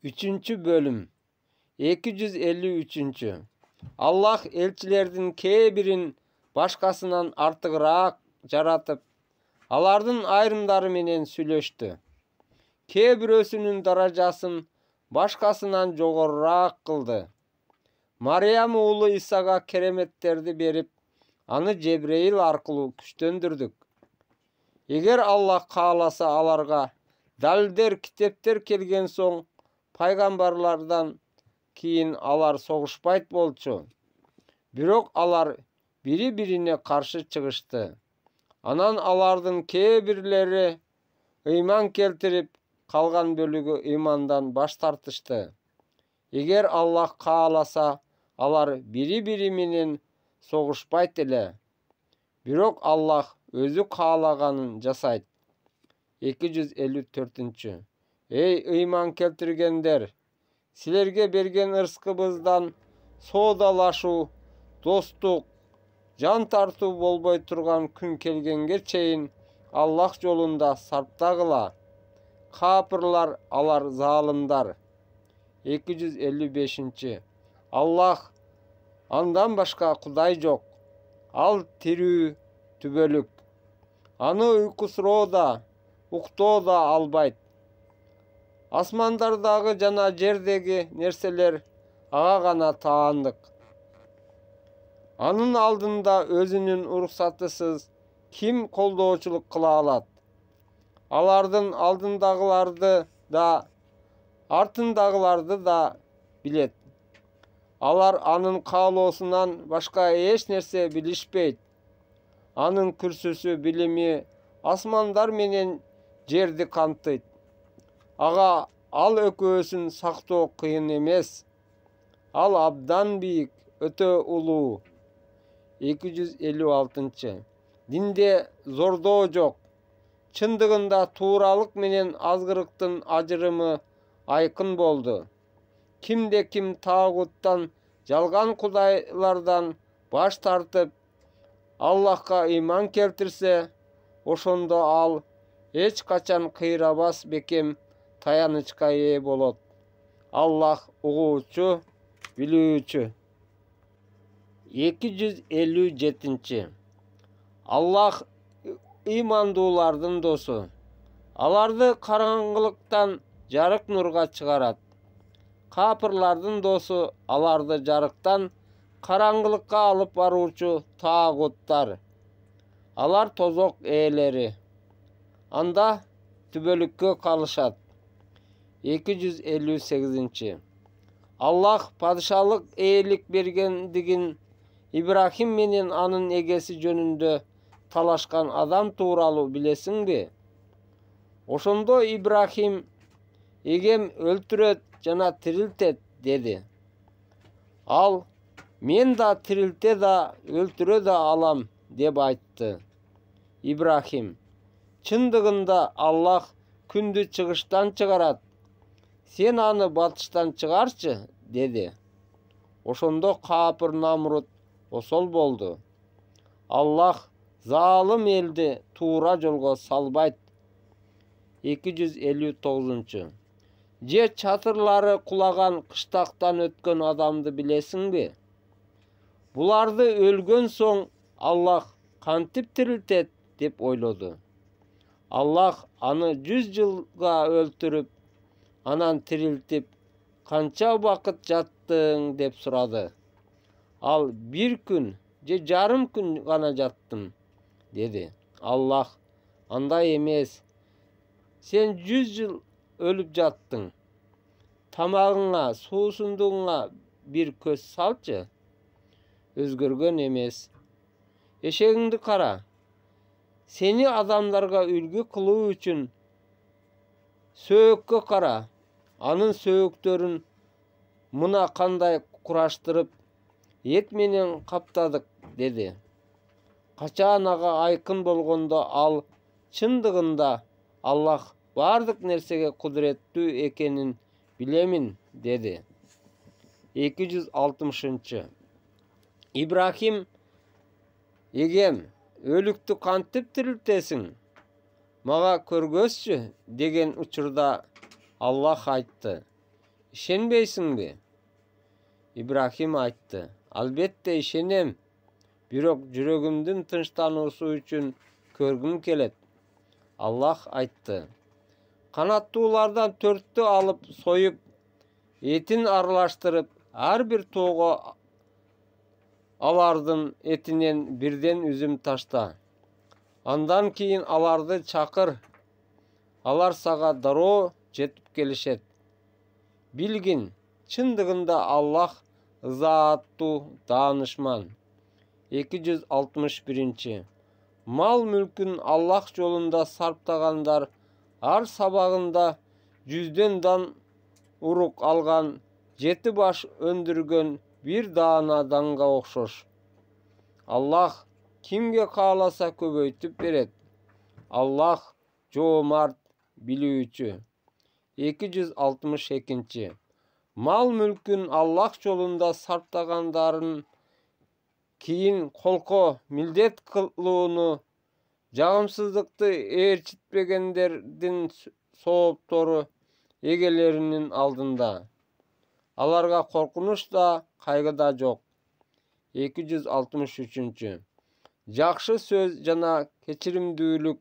3. bölüm 253. Allah elçilerden kebirin başkasından artıgıraak jaratıp, alardın ayrımdары menen süйлöştü. Kebirösünün darajaсын başkasынан jogoruraak kıldı. Maryam oğlu İsa'ga keremetтерди berip, аны Cebrail arkылуу күчтөндүрдүк. Eger Allah kaalasa alarga dalilдер, kitepter kelgen soň paygambarlardan kiyin alar soguşpayt bolçu. Birok alar biri-birine karşı çıgıştı. Anan alardın kebirleri iman keltirip, kalgan bölügü imandan baş tartıştı. Eger Allah kaalasa alar biri-biri menen soguşpayt ele. Birok Allah özü kaalaganын jasayt. 254. Ey iman keltirgender, silerge bergen ırskыбыздан soodalaşуу, dostuk, can tartуу bolbой turgan күн келгенге чейин Allah жолунда сарптагыла. Kapırlar alar zalımdar. 255. Allah andan başka Kuday jok. Al tirүү tübölük. Аны uykusuro da, uktoo da albayt. Asmandardagı jana jerdegi nerseler aga gana taandyk. Anın aldında özünün uruksatısiz kim koldoочулuk kıla alat? Alardın aldındagılardı da, artındagılardı da bilet. Alar anın kaalosundan başka eş nerse bilişpeyt. Anın kürsüsü bilimi asmandar menen жерди kamtıyt. Aga al ökösün saktoo kıyın emes. Al abdan biyik, ötö uluu. 256. Dinde zordoo jok. Çındığında tuğralık menen azgırıktın ajırımı aykın boldu. Kimde kim tağuttan, jalgan kudaylardan baş tartıp, Allah'a iman keltirse, oşondo al, hiç kaçan kıyrabas bekem tayanıçka eye bolot. Allah uğuçu, bilүүçü. 257. Allah imandulardın dostu. Alardı karangılıktan jarık nurga çıgarat. Kapırlardın dostu alardı jarıktan karangılıkka alıp baruuçu tağuttar. Alar tozok eğleri. Anda tübölükкө kalışat. 258. Allah padişalık eğilik bergendigin İbrahim menen anın egesi jönündө talaşkan adam tuuralı bilesiңби? Oşondo İbrahim egem öltüröt jana tiriltet dedi. Al, men da tirilte da öltürö da alam dep aytты. İbrahim, çındığında Allah kündü çıgıştan çıgarat. Sen anı batıştan çıgarçı dedi. Oşondo kapır Namrut osol boldu. Allah zalim eldi tuura jolgo salbayt. 259. Je çatırları kulagan kıştaktan ötkön adamdı bilesiңби? Bulardı ölgön soň Allah kantip tiriltet dep oylodu. Allah аны 100 жылга öltürüp, anan tiriltip, kança vakit jattың dep surady. Al bir gün, je jarım gün gana jattım dedi. Allah, anday emes. Sen 100 yıl ölüp jattың. Tamagıňa, suusundugyňa bir köz salçı. Özgörgön emes. Eşegiňdi kara. Seni adamlarga ülgü kılуу üçün söökkö kara. Anın sööktörün mına kanday kuraştırıp et menen kaptadık dedi. Kaçan aga aykın bolgondo al, çındığında Allah bardık nersege kudrettүү ekenin bilemin dedi. 260. İbrahim, egem ölüktü kantip tiriltesiň, maga körgözçü degen uçurda Allah aytты. İşenbeysiңби? İbrahim aytdı. Albatta işenem. Birok жүрөгүмдүн тынчтануусу үчүн көргүм келет. Allah aytты. Kanattıulardan 4'tü alıp soyup etin aralashtirip her bir toğu alardın etinen birden üzüm taşta. Andan keyin alardı çakır. Alar sağa daroo жетip келишет. Bilgin, çındığında Allah ızaattуу danışman. 261. Mal mülkün Allah yolunda sarptagandar ar sabagında 100'den dan uruk algan 7 baş öndürgön bir dana danga okşoş. Allah kimge kaalasa köböйтүп beret. Allah joomart bilүүчү. 262. Mal mülkün Allah yolunda sarptagandарын keyin kolko mildet kılууну, жагымсыздыкты ээрчитпегендердин сооптору эгелеринин алдында. Аларга коркунуч да, кайгы да жок. 263. Жакшы сөз жана кечиримдүүлүк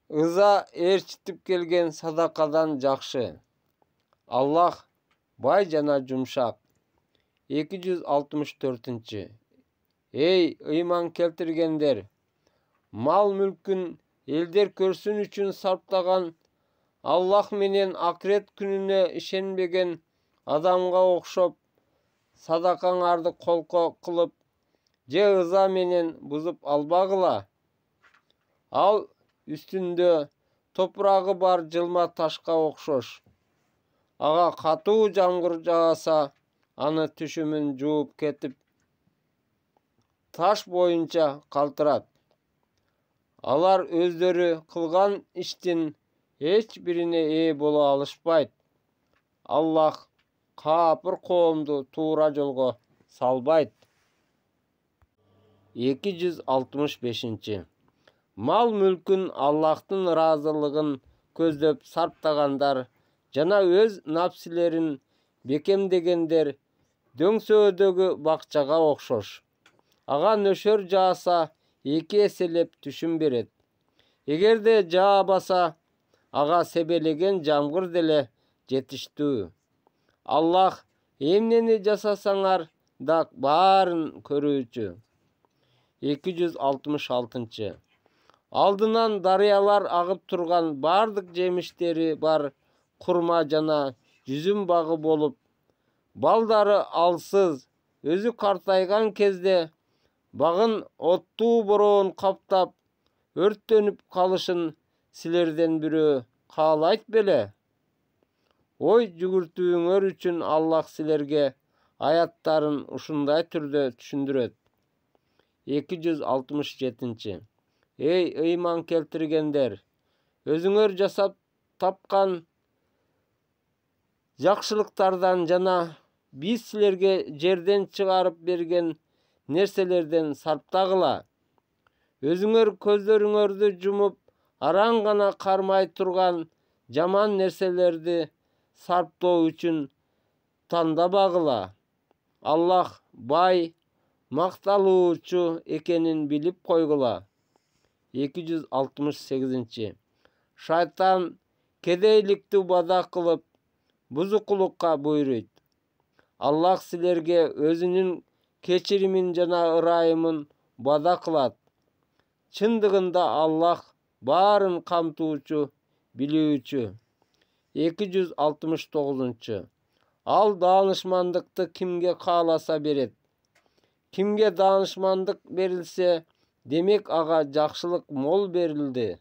ыза ээрчитип келген садакадан жакшы. Allah бай жана жумшак. 264. Ey ыйман келтиргендер, mal mülkün elder körsün üçün sarptagan Allah menen akiret күнүнө ишенбеген адамга окшоп садакаңарды колко кылып же ыза менен бузуп албагыла. Ал үстүндө топурагы бар жылма ташка окшош. Ага катуу жамгыр жааса, аны түшүмүн жууп кетип таш боюнча калтырат. Алар өздөрү кылган иштин эч бирине ээ боло алышпайт. Аллах каапыр коомду туура жолго салбайт. 265. Mal mülkün Allah'tın razılığın көздөп sarptaganдар жана өз напсилерин бекемдегендер дөңсөөдөгү бакчага окшош. Ага нөшөр жааса 2 эселеп түшүм берет. Эгерде жаабаса, ага себелеген жамгыр деле жетиштүү. Аллах эмнени жасасаңар да баарын көрүүчү. 266. Алдынан дарыялар агып турган бардык жемиштери бар курма жана жүзүм багы болуп, балдары алсыз, өзү картайган кезде багын оттуу бороон каптап, өрттөнүп калышын силерден бирөө каалайт беле? Ой жүгүртүүңөр үчүн Аллах силерге аяттарын ушундай түрдө түшүндүрөт. 267. Ey ыйман келтиргендер, өзүңөр жасап тапкан жакшылыктардан жана биз силерге жерден чыгарып берген нерселерден сарптагыла. Өзүңөр көздөрүңөрдү жумуп, араң гана кармай турган жаман нерселерди сарптоо үчүн тандабагыла. Аллах бай, макталуучу экенин билип койгула. 268. Шайтан кедейликти убада кылып, бузукулукка буйруйт. Аллах силерге өзүнүн кечиримин жана ырайымын бада кылат. Чындыгында Аллах баарын камтуучу, билүүчү. 269. Ал даанышмандыкты кимге кааласа берет. Кимге даанышмандык берилсе, демек ага жакшылык мол берилди.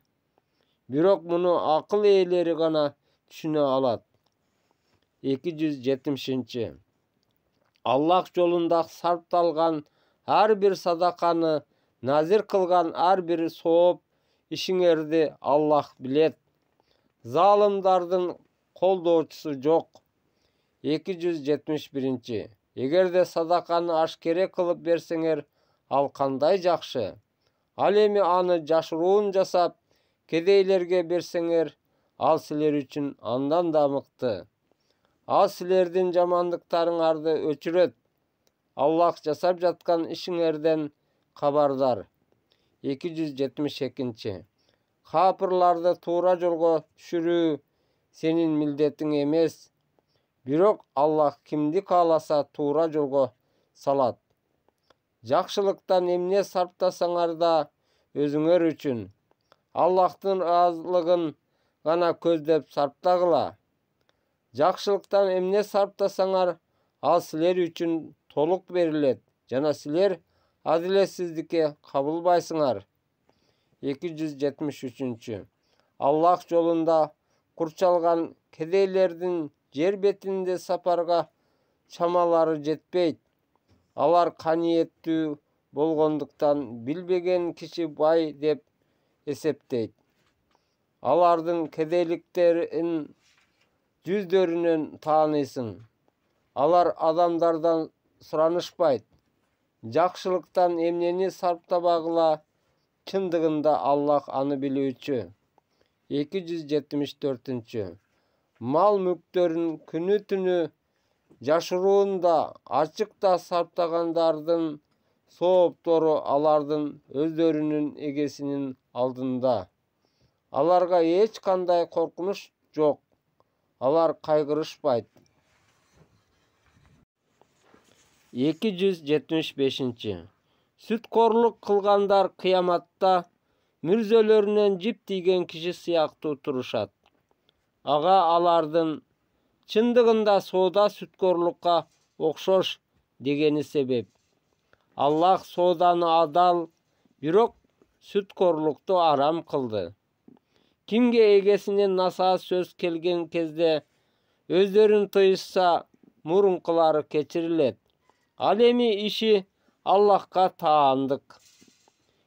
Бирок муну акыл ээлери гана түшүнө алат. 270. Аллах жолунда сарпталган ар бир садаканы, назир кылган ар бир сооп ишиңерди Аллах билет. Залымдардын колдоочусу жок. 271. Эгерде садаканы ашкере кылып берсеңер, ал кандай жакшы. Ал эми аны жашыруун жасап, кедейлерге берсеңер, ал силер үчүн андан да мыкты. Ал силердин жамандыктарыңарды өчүрөт. Аллах жасап жаткан ишиңерден кабардар. 272. Капырларды туура жолго түшүрүү сенин милдетиң эмес. Бирок Аллах кимди кааласа туура жолго салат. Жакшылыктан эмне сарптасаңар да өзүңөр үчүн. Аллахтын ыраазылыгын гана көздөп сарптагыла. Жакшылыктан эмне сарптасаңар, ал силер үчүн толук берилет, жана силер адилетсиздикке кабылбайсыңар. 273. Аллах жолунда курчалган кедейлердин жер бетинде сапарга чамалары жетпейт. Алар каниеттүү болгондуктан билбеген киши бай деп эсептейт. Алардын кедейликтерин жүздөрүнөн тааныйсың. Алар адамдардан суранышпайт. Жакшылыктан эмнени сарптабагыла, чындыгында Аллах аны билүүчү. 274. Мал мүктөрүн күнү түнү жашыруунда ачыкта сарптагандардын сооптору алардын өздөрүнүн эгесинин алдында. Аларга эч кандай коркунуч жок. Алар кайгырышпайт. 275. Сүткорлук кылгандар кыяматта мүрзөлөрүнөн жип тийген киши сыяктуу турушат. Ага алардын чындыгында соода сүткорлукка окшош дегени себеп. Аллах сооданы адал, бирок сүткорлукту арам кылды. Кимге эгесинен насаат сөз келген кезде өздөрүн тыйышса, мурункулары кечирилет. Ал эми иши Аллахка таандык.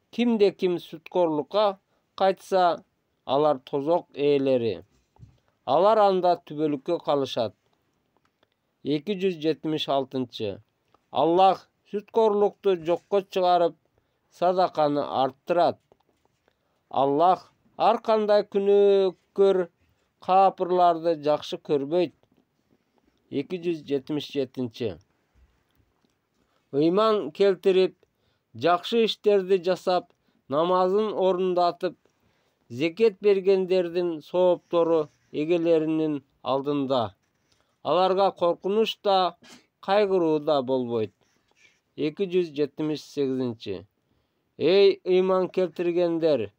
Кимде ким сүткорлукка кайтса, алар тозок ээлери. Алар анда түбөлүккө калышат. 276. Аллах сүткорлукту жокко чыгарып, садаканы арттырат. Аллах ар кандай күнөөкөр капырларды жакшы көрбөйт. 277. Ыйман келтирип, жакшы иштерди жасап, намазын орундатып, зекет бергендердин сооптору эгелеринин алдында. Аларга коркунуч да, кайгыруу да болбойт. 278. Эй ыйман келтиргендер,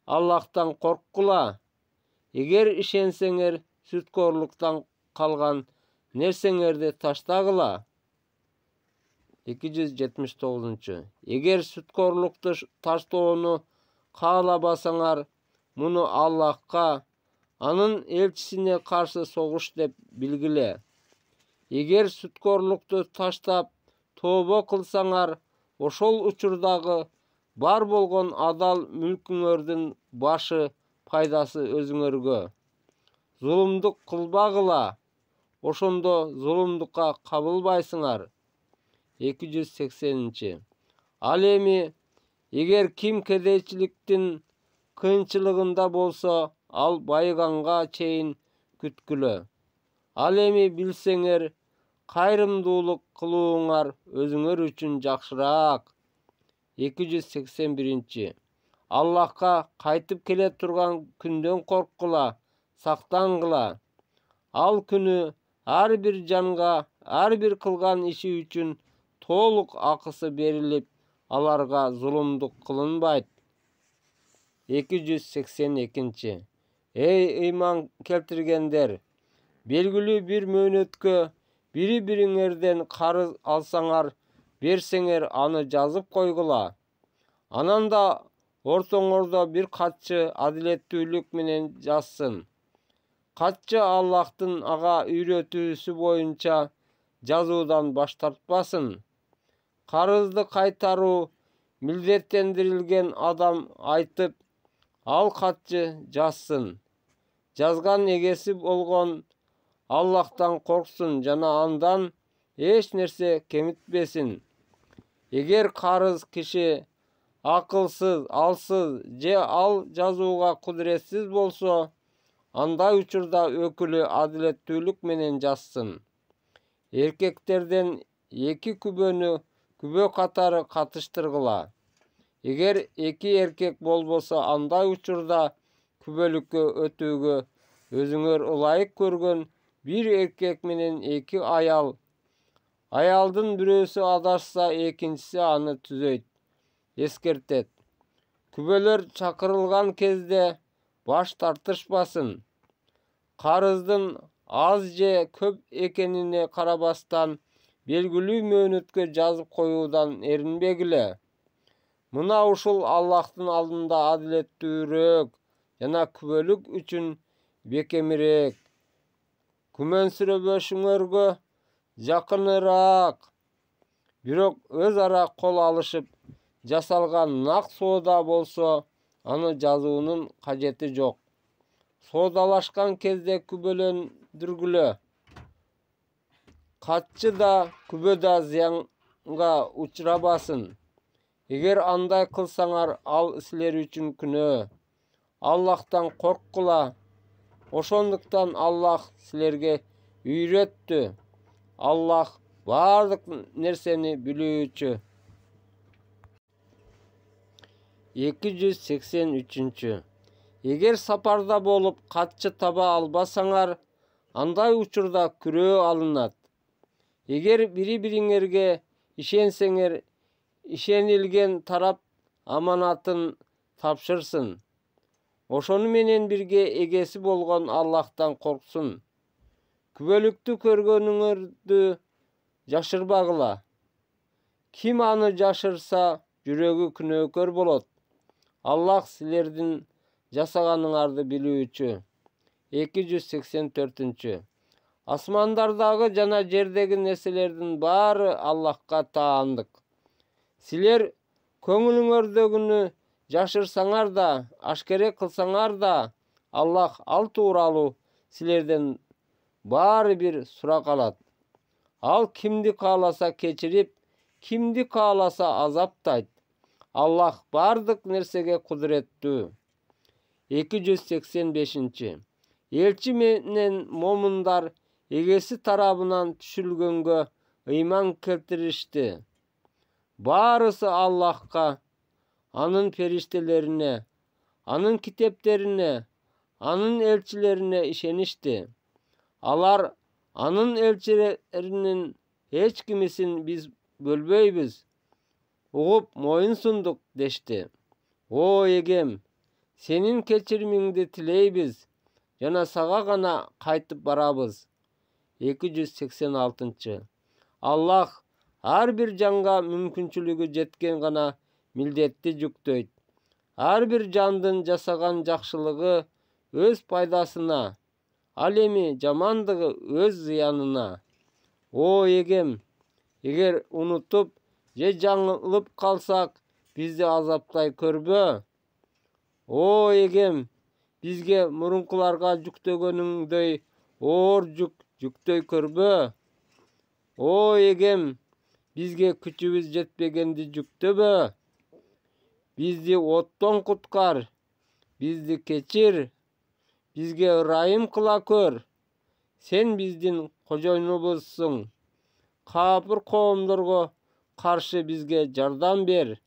Аллахтан корккула. Эгер ишенсеңер, сүткорлуктан калган нерсеңерди таштагыла. 279. Эгер сүткорлукту таштоону каалабасаңар, муну Аллахка, анын элчисине каршы согуш деп билгиле. Эгер сүткорлукту таштап, тообо кылсаңар, ошол учурдагы бар болгон адал мүлкүңөрдүн башы пайдасы өзүңөргө. Зулумдук кылбагыла, ошондо зулумдукка кабылбайсыңар. 280. Ал эми, эгер ким кедейчиликтин кыйынчылыгында болсо, ал байыганга чейин күткүлө. Ал эми билсеңер, кайрымдуулук кылууңар өзүңөр үчүн жакшыраак. 281. Аллахка кайтып келе турган күндөн корккула, сактангыла. Ал күнү ар бир жанга ар бир кылган иши үчүн толук акысы берилип, аларга зулумдук кылынбайт. 282. Эй ыйман келтиргендер, белгилүү бир мөөнөткө бири-бириңерден карыз алсаңар, берсеңер, аны жазып койгула. Анан да ортоңордо бир катчы адилеттүүлүк менен жазсын. Катчы Аллахтын ага үйрөтүүсү боюнча жазуудан баш тартпасын. Карызды кайтаруу милдеттендирилген адам айтып, ал катчы жазсын. Жазган эгеси болгон Аллахтан корксун жана андан эч нерсе кемитпесин. Эгер карыз киши акылсыз, алсыз же ал жазууга кудуретсиз болсо, андай учурda өкүлү адилеттүүлүк менен жазсын. Эркектерден 2 күбө катары катыштыргыла. Эгер 2 эркек болбосо, андай учурда күбөлүккө өтүүгө өзүңөр ылайык көргөн 1 эркек менен 2 аял. Аялдын бирөөсү адашса, экинчиси аны түзөйт, эскертет. Күбөлөр чакырылган кезде баш тартышпасын. Карыздын аз же көп экенине карабастан белгилүү мөөнөткө жазып коюудан эринбегиле. Мына ушул Аллахтын алдында адилеттүүрөөк жана күбөлүк үчүн бекемирээк. Күмөнсүрөбөшүңөргө жакыныраак, бирок өз ара кол алышып жасалган нак соода болсо, аны жазуунун кажети жок. Соодалашкан кезде күбөлөндүргүлө. Катчы да, күбө да зыянга учурабасын. Эгер андай кылсаңар, ал силер үчүн күнөө. Аллахтан корккула. Ошондуктан Аллах силерге үйрөттү. Аллах бардык нерсени билүүчү. 283. Эгер сапарда болуп катчы таба албасаңар, андай учурда күрөө алынат. Эгер бири-бириңерге ишенсеңер, ишенилген тарап аманатын тапшырсын. Ошону менен бирге эгеси болгон Аллахтан корксун. Күбөлүктү көргөнүңөрдү жашырбагыла. Ким аны жашырса, жүрөгү күнөөкөр болот. Аллах силердин жасаганыңарды билүүчү. 284. Асмандардагы жана жердеги нерселердин баары Аллахка таандык. Силер көңүлүңөрдөгүнү жашырсаңар да, ашкере кылсаңар да, Аллах ал тууралуу силерден баары бир сурак алат. Ал кимди кааласа кечирип, кимди кааласа азаптайт. Аллах бардык нерсеге кудуреттүү. 285. Элчи менен момундар эгеси тарабынан түшүлгөнгө ыйман келтиришти. Баарысы Аллахка, анын периштелерине, анын китептерине, анын элчилерине ишеништи. Алар анын элчилеринин эч кимисин биз бөлбөйбүз, угуп моюн сундук дешти. О эгем, сенин кечиримиңди тилейбиз жана сага гана кайтып барабыз. 286. Аллах ар бир жанга мүмкүнчүлүгү жеткен гана милдетти жүктөйт. Ар бир жандын жасаган жакшылыгы өз пайдасына, ал эми жамандыгы өз зыянына. О эгем, эгер унутуп же жаңылып калсак, бизди азаптай көрбө. О эгем, бизге мурункуларга жүктөгөнүңдөй оор жүк жүктөй көрбө. О эгем, бизге күчүбүз жетпегенди жүктөбө. Бизди оттон куткар, бизди кечир, бизге ырайым кыла көр. Сен биздин кожоюнубузсуң. Капыр коомдорго каршы бизге жардам бер.